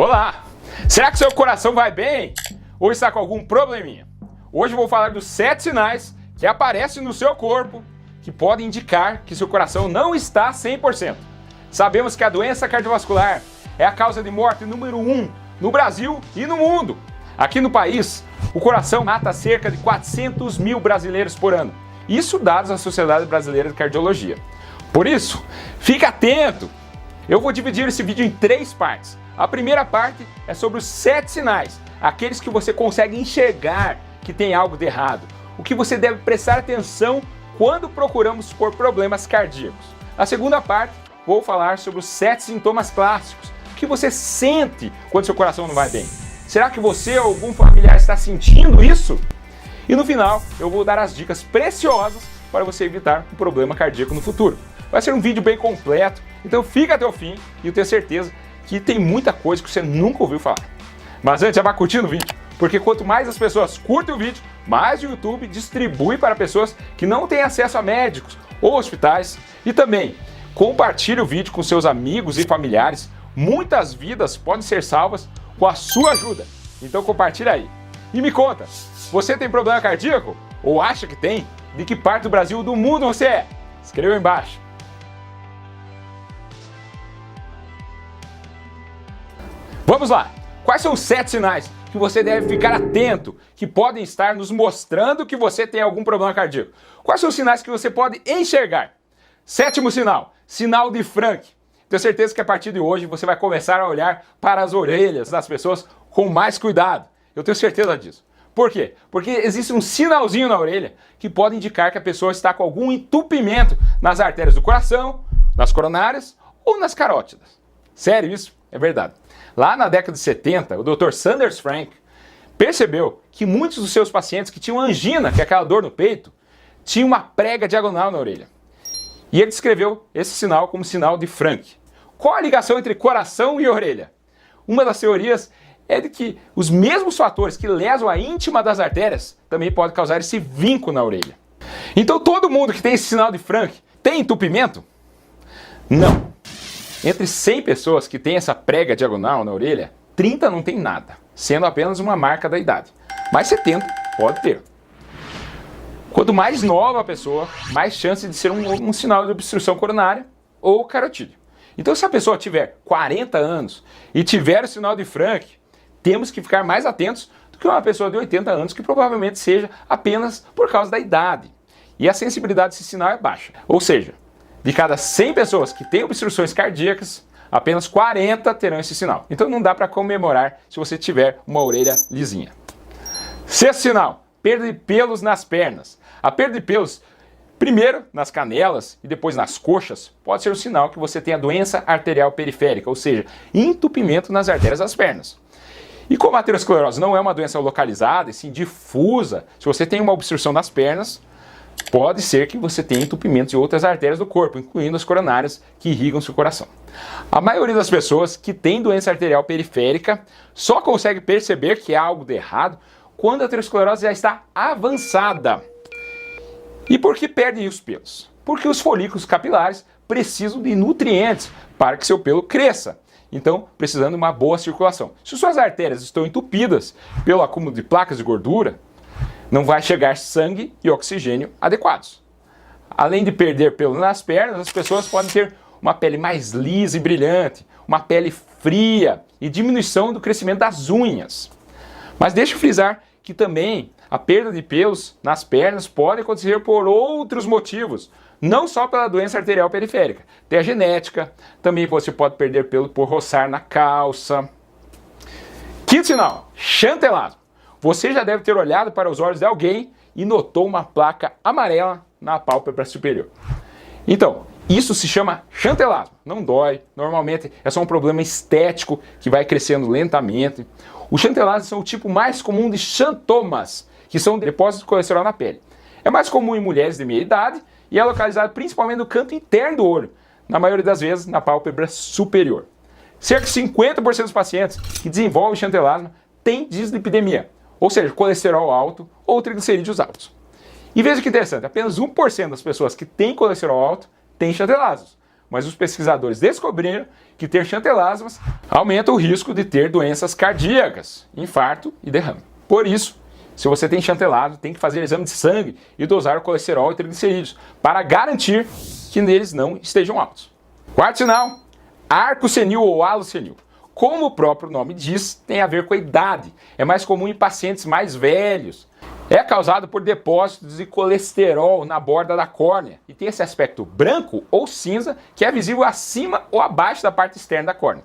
Olá! Será que seu coração vai bem ou está com algum probleminha? Hoje eu vou falar dos 7 sinais que aparecem no seu corpo que podem indicar que seu coração não está 100%. Sabemos que a doença cardiovascular é a causa de morte número 1 no Brasil e no mundo. Aqui no país, o coração mata cerca de 400 mil brasileiros por ano. Isso dados da Sociedade Brasileira de Cardiologia. Por isso, fique atento! Eu vou dividir esse vídeo em 3 partes. A primeira parte é sobre os 7 sinais, aqueles que você consegue enxergar que tem algo de errado, o que você deve prestar atenção quando procuramos por problemas cardíacos. A segunda parte, vou falar sobre os 7 sintomas clássicos, o que você sente quando seu coração não vai bem. Será que você ou algum familiar está sentindo isso? E no final, eu vou dar as dicas preciosas para você evitar um problema cardíaco no futuro. Vai ser um vídeo bem completo, então fica até o fim e eu tenho certeza que tem muita coisa que você nunca ouviu falar. Mas antes, já vai curtindo o vídeo, porque quanto mais as pessoas curtem o vídeo, mais o YouTube distribui para pessoas que não têm acesso a médicos ou hospitais. E também, compartilhe o vídeo com seus amigos e familiares. Muitas vidas podem ser salvas com a sua ajuda. Então compartilha aí. E me conta, você tem problema cardíaco? Ou acha que tem? De que parte do Brasil ou do mundo você é? Escreva aí embaixo. Vamos lá! Quais são os 7 sinais que você deve ficar atento, que podem estar nos mostrando que você tem algum problema cardíaco? Quais são os sinais que você pode enxergar? 7º sinal, sinal de Frank. Tenho certeza que a partir de hoje você vai começar a olhar para as orelhas das pessoas com mais cuidado. Eu tenho certeza disso. Por quê? Porque existe um sinalzinho na orelha que pode indicar que a pessoa está com algum entupimento nas artérias do coração, nas coronárias ou nas carótidas. Sério isso? É verdade. Lá na década de 70, o Dr. Sanders Frank percebeu que muitos dos seus pacientes que tinham angina, que é aquela dor no peito, tinham uma prega diagonal na orelha. E ele descreveu esse sinal como sinal de Frank. Qual a ligação entre coração e orelha? Uma das teorias é de que os mesmos fatores que lesam a íntima das artérias também podem causar esse vinco na orelha. Então todo mundo que tem esse sinal de Frank tem entupimento? Não. Entre 100 pessoas que têm essa prega diagonal na orelha, 30 não tem nada, sendo apenas uma marca da idade. Mas 70 pode ter. Quanto mais nova a pessoa, mais chance de ser um sinal de obstrução coronária ou carotídeo. Então se a pessoa tiver 40 anos e tiver o sinal de Frank, temos que ficar mais atentos do que uma pessoa de 80 anos que provavelmente seja apenas por causa da idade. E a sensibilidade desse sinal é baixa. Ou seja, de cada 100 pessoas que têm obstruções cardíacas, apenas 40 terão esse sinal. Então não dá para comemorar se você tiver uma orelha lisinha. 6º sinal, perda de pelos nas pernas. A perda de pelos, primeiro nas canelas e depois nas coxas, pode ser um sinal que você tem a doença arterial periférica, ou seja, entupimento nas artérias das pernas. E como a aterosclerose não é uma doença localizada, e sim difusa, se você tem uma obstrução nas pernas, pode ser que você tenha entupimento de outras artérias do corpo, incluindo as coronárias que irrigam seu coração. A maioria das pessoas que tem doença arterial periférica só consegue perceber que há algo de errado quando a aterosclerose já está avançada. E por que perdem os pelos? Porque os folículos capilares precisam de nutrientes para que seu pelo cresça. Então, precisando de uma boa circulação. Se suas artérias estão entupidas pelo acúmulo de placas de gordura, não vai chegar sangue e oxigênio adequados. Além de perder pelo nas pernas, as pessoas podem ter uma pele mais lisa e brilhante, uma pele fria e diminuição do crescimento das unhas. Mas deixa eu frisar que também a perda de pelos nas pernas pode acontecer por outros motivos, não só pela doença arterial periférica. Tem a genética, também você pode perder pelo por roçar na calça. 5º sinal, chantelasmo. Você já deve ter olhado para os olhos de alguém e notou uma placa amarela na pálpebra superior. Então, isso se chama chantelasmo. Não dói, normalmente é só um problema estético que vai crescendo lentamente. Os chantelasmos são o tipo mais comum de xantomas, que são depósitos de colesterol na pele. É mais comum em mulheres de meia idade e é localizado principalmente no canto interno do olho, na maioria das vezes na pálpebra superior. Cerca de 50% dos pacientes que desenvolvem chantelasma têm dislipidemia, ou seja, colesterol alto ou triglicerídeos altos. E veja que interessante, apenas 1% das pessoas que têm colesterol alto têm chantelasmos. mas os pesquisadores descobriram que ter chantelasmas aumenta o risco de ter doenças cardíacas, infarto e derrame. Por isso, se você tem chantelasma, tem que fazer exame de sangue e dosar o colesterol e triglicerídeos para garantir que neles não estejam altos. Quarto sinal, arco senil ou halo senil. Como o próprio nome diz, tem a ver com a idade. É mais comum em pacientes mais velhos. É causado por depósitos de colesterol na borda da córnea e tem esse aspecto branco ou cinza que é visível acima ou abaixo da parte externa da córnea.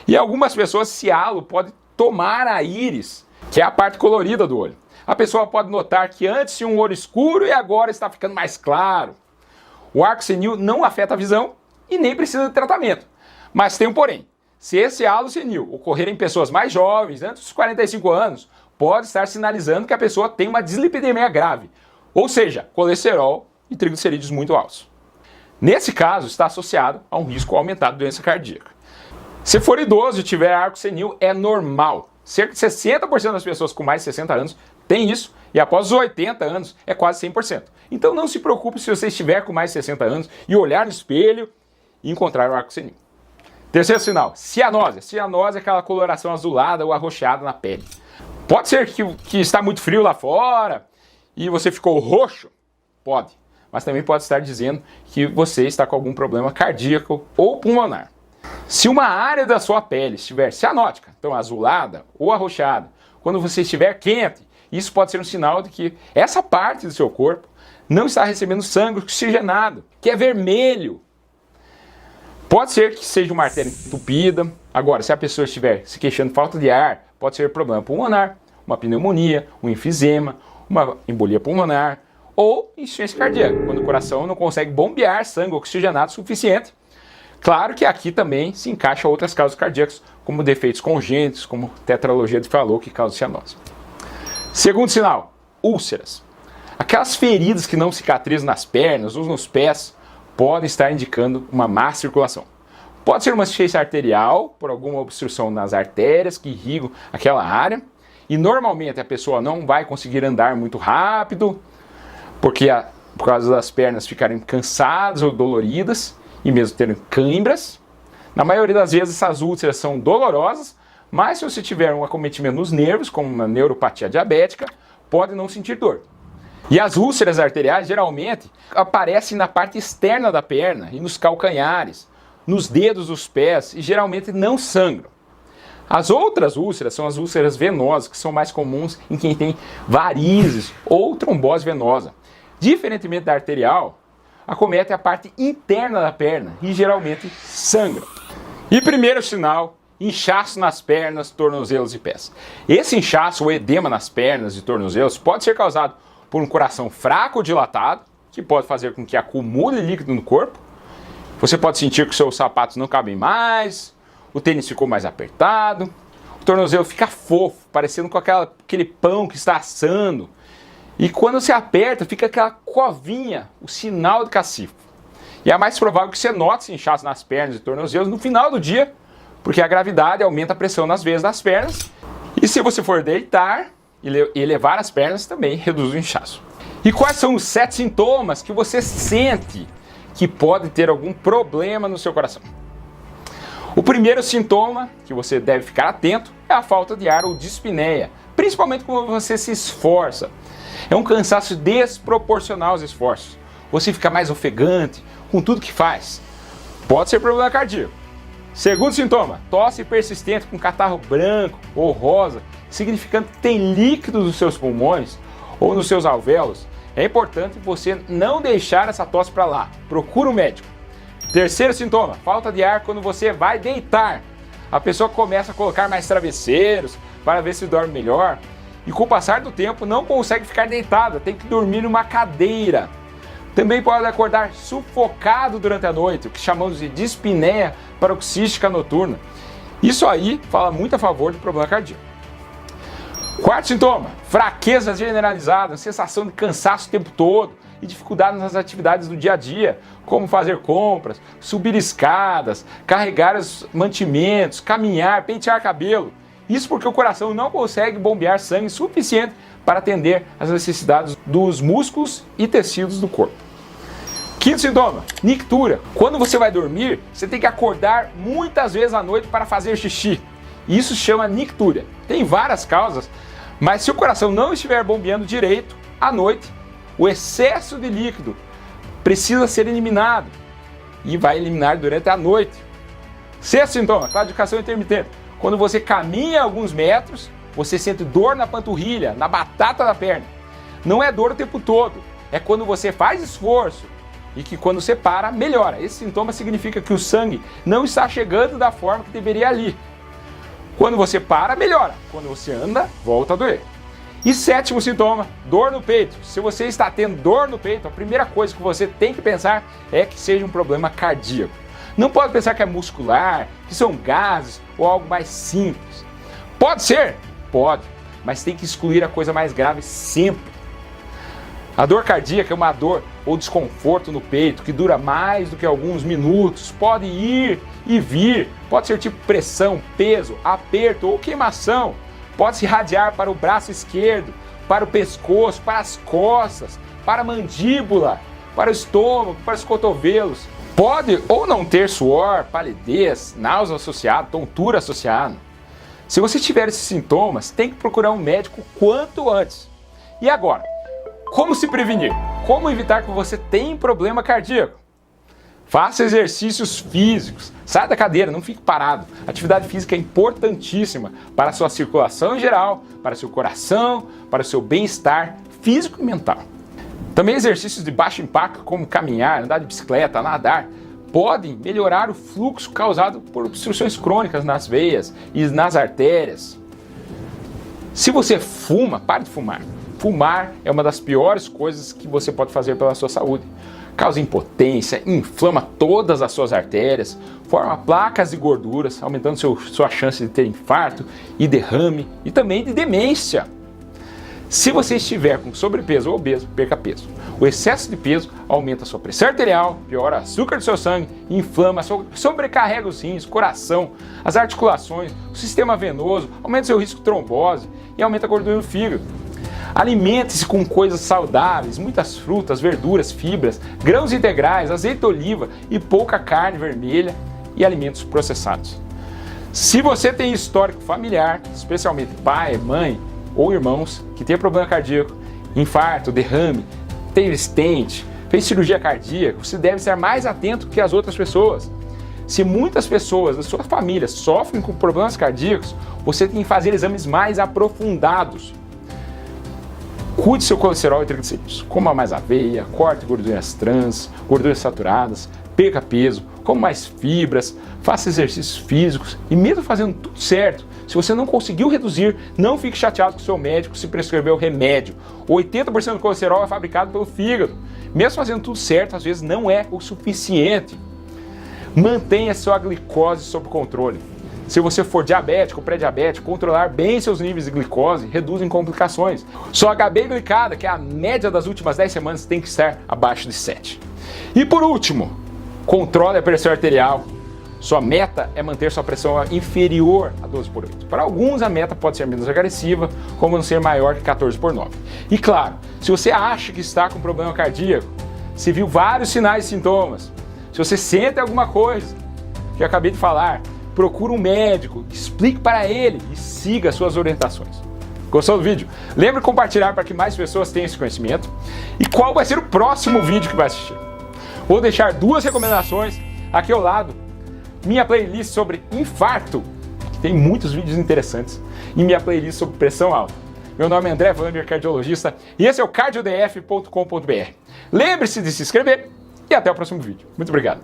E algumas pessoas, esse halo pode tomar a íris, que é a parte colorida do olho. A pessoa pode notar que antes tinha um olho escuro e agora está ficando mais claro. O arco senil não afeta a visão e nem precisa de tratamento. Mas tem um porém. Se esse halo senil ocorrer em pessoas mais jovens, antes dos 45 anos, pode estar sinalizando que a pessoa tem uma dislipidemia grave, ou seja, colesterol e triglicerídeos muito altos. Nesse caso, está associado a um risco aumentado de doença cardíaca. Se for idoso e tiver arco senil, é normal. Cerca de 60% das pessoas com mais de 60 anos têm isso, e após os 80 anos é quase 100%. Então não se preocupe se você estiver com mais de 60 anos e olhar no espelho e encontrar o arco senil. Terceiro sinal, cianose. Cianose é aquela coloração azulada ou arroxeada na pele. Pode ser que está muito frio lá fora e você ficou roxo? Pode. Mas também pode estar dizendo que você está com algum problema cardíaco ou pulmonar. Se uma área da sua pele estiver cianótica, então azulada ou arroxeada, quando você estiver quente, isso pode ser um sinal de que essa parte do seu corpo não está recebendo sangue oxigenado, que é vermelho. Pode ser que seja uma artéria entupida. Agora, se a pessoa estiver se queixando de falta de ar, pode ser problema pulmonar, uma pneumonia, um enfisema, uma embolia pulmonar ou insuficiência cardíaca, quando o coração não consegue bombear sangue oxigenado suficiente. Claro que aqui também se encaixa outras causas cardíacas, como defeitos congênitos, como tetralogia de Fallot, que causa cianose. Segundo sinal, úlceras. Aquelas feridas que não cicatrizam nas pernas ou nos pés podem estar indicando uma má circulação. Pode ser uma insuficiência arterial, por alguma obstrução nas artérias que irrigam aquela área, e normalmente a pessoa não vai conseguir andar muito rápido, porque por causa das pernas ficarem cansadas ou doloridas, e mesmo terem câimbras. Na maioria das vezes essas úlceras são dolorosas, mas se você tiver um acometimento nos nervos, como uma neuropatia diabética, pode não sentir dor. E as úlceras arteriais geralmente aparecem na parte externa da perna e nos calcanhares, nos dedos dos pés e geralmente não sangram. As outras úlceras são as úlceras venosas, que são mais comuns em quem tem varizes ou trombose venosa. Diferentemente da arterial, acomete a parte interna da perna e geralmente sangra. E primeiro sinal, inchaço nas pernas, tornozelos e pés. Esse inchaço ou edema nas pernas e tornozelos pode ser causado por um coração fraco ou dilatado, que pode fazer com que acumule líquido no corpo. Você pode sentir que os seus sapatos não cabem mais, o tênis ficou mais apertado, o tornozelo fica fofo, parecendo com aquele pão que está assando. E quando você aperta, fica aquela covinha, o sinal de cacifo. E é mais provável que você note esse inchaço nas pernas e tornozelos no final do dia, porque a gravidade aumenta a pressão nas veias das pernas. E se você for deitar e elevar as pernas, também reduz o inchaço. E quais são os 7 sintomas que você sente que pode ter algum problema no seu coração? O primeiro sintoma que você deve ficar atento é a falta de ar ou dispneia, principalmente quando você se esforça. É um cansaço desproporcional aos esforços. Você fica mais ofegante com tudo que faz. Pode ser problema cardíaco. Segundo sintoma, tosse persistente com catarro branco ou rosa, significando que tem líquido nos seus pulmões ou nos seus alvéolos. É importante você não deixar essa tosse para lá. Procura um médico. Terceiro sintoma, falta de ar quando você vai deitar. A pessoa começa a colocar mais travesseiros para ver se dorme melhor. E com o passar do tempo não consegue ficar deitada, tem que dormir numa cadeira. Também pode acordar sufocado durante a noite, o que chamamos de dispneia paroxística noturna. Isso aí fala muito a favor do problema cardíaco. Quarto sintoma, fraqueza generalizada, sensação de cansaço o tempo todo e dificuldade nas atividades do dia a dia, como fazer compras, subir escadas, carregar os mantimentos, caminhar, pentear cabelo. Isso porque o coração não consegue bombear sangue suficiente para atender às necessidades dos músculos e tecidos do corpo. Quinto sintoma, nictúria. Quando você vai dormir, você tem que acordar muitas vezes à noite para fazer xixi. Isso se chama nictúria. Tem várias causas, mas se o coração não estiver bombeando direito à noite, o excesso de líquido precisa ser eliminado e vai eliminar durante a noite. Sexto sintoma, claudicação intermitente. Quando você caminha alguns metros, você sente dor na panturrilha, na batata da perna. Não é dor o tempo todo, é quando você faz esforço e que quando você para, melhora. Esse sintoma significa que o sangue não está chegando da forma que deveria ali. Quando você para, melhora. Quando você anda, volta a doer. E sétimo sintoma, dor no peito. Se você está tendo dor no peito, a primeira coisa que você tem que pensar é que seja um problema cardíaco. Não pode pensar que é muscular, que são gases ou algo mais simples. Pode ser? Pode, mas tem que excluir a coisa mais grave sempre. A dor cardíaca é uma dor ou desconforto no peito que dura mais do que alguns minutos, pode ir e vir, pode ser tipo pressão, peso, aperto ou queimação, pode se irradiar para o braço esquerdo, para o pescoço, para as costas, para a mandíbula, para o estômago, para os cotovelos. Pode ou não ter suor, palidez, náusea associada, tontura associada. Se você tiver esses sintomas, tem que procurar um médico quanto antes. E agora? Como se prevenir? Como evitar que você tenha problema cardíaco? Faça exercícios físicos, saia da cadeira, não fique parado. Atividade física é importantíssima para a sua circulação em geral, para o seu coração, para o seu bem-estar físico e mental. Também exercícios de baixo impacto, como caminhar, andar de bicicleta, nadar, podem melhorar o fluxo causado por obstruções crônicas nas veias e nas artérias. Se você fuma, pare de fumar. Fumar é uma das piores coisas que você pode fazer pela sua saúde. Causa impotência, inflama todas as suas artérias, forma placas de gorduras, aumentando sua chance de ter infarto e derrame e também de demência. Se você estiver com sobrepeso ou obeso, perca peso. O excesso de peso aumenta a sua pressão arterial, piora o açúcar do seu sangue, inflama, sobrecarrega os rins, coração, as articulações, o sistema venoso, aumenta seu risco de trombose e aumenta a gordura no fígado. Alimente-se com coisas saudáveis, muitas frutas, verduras, fibras, grãos integrais, azeite de oliva e pouca carne vermelha e alimentos processados. Se você tem histórico familiar, especialmente pai, mãe ou irmãos que tem problema cardíaco, infarto, derrame, teve stent, fez cirurgia cardíaca, você deve estar mais atento que as outras pessoas. Se muitas pessoas da sua família sofrem com problemas cardíacos, você tem que fazer exames mais aprofundados. Cuide seu colesterol e triglicerídeos. Coma mais aveia, corte gorduras trans, gorduras saturadas, perca peso, coma mais fibras, faça exercícios físicos e mesmo fazendo tudo certo, se você não conseguiu reduzir, não fique chateado com o seu médico se prescreveu remédio. 80% do colesterol é fabricado pelo fígado. Mesmo fazendo tudo certo, às vezes não é o suficiente. Mantenha sua glicose sob controle. Se você for diabético ou pré-diabético, controlar bem seus níveis de glicose reduzem complicações. Sua HB glicada, que é a média das últimas 10 semanas, tem que estar abaixo de 7. E por último, controle a pressão arterial. Sua meta é manter sua pressão inferior a 12/8. Para alguns a meta pode ser menos agressiva, como não ser maior que 14/9. E claro, se você acha que está com problema cardíaco, se viu vários sinais e sintomas, se você sente alguma coisa que eu acabei de falar, procure um médico, explique para ele e siga suas orientações. Gostou do vídeo? Lembre de compartilhar para que mais pessoas tenham esse conhecimento. E qual vai ser o próximo vídeo que vai assistir? Vou deixar 2 recomendações aqui ao lado. Minha playlist sobre infarto, que tem muitos vídeos interessantes, e minha playlist sobre pressão alta. Meu nome é André Vander, cardiologista, e esse é o cardiodf.com.br. Lembre-se de se inscrever e até o próximo vídeo. Muito obrigado.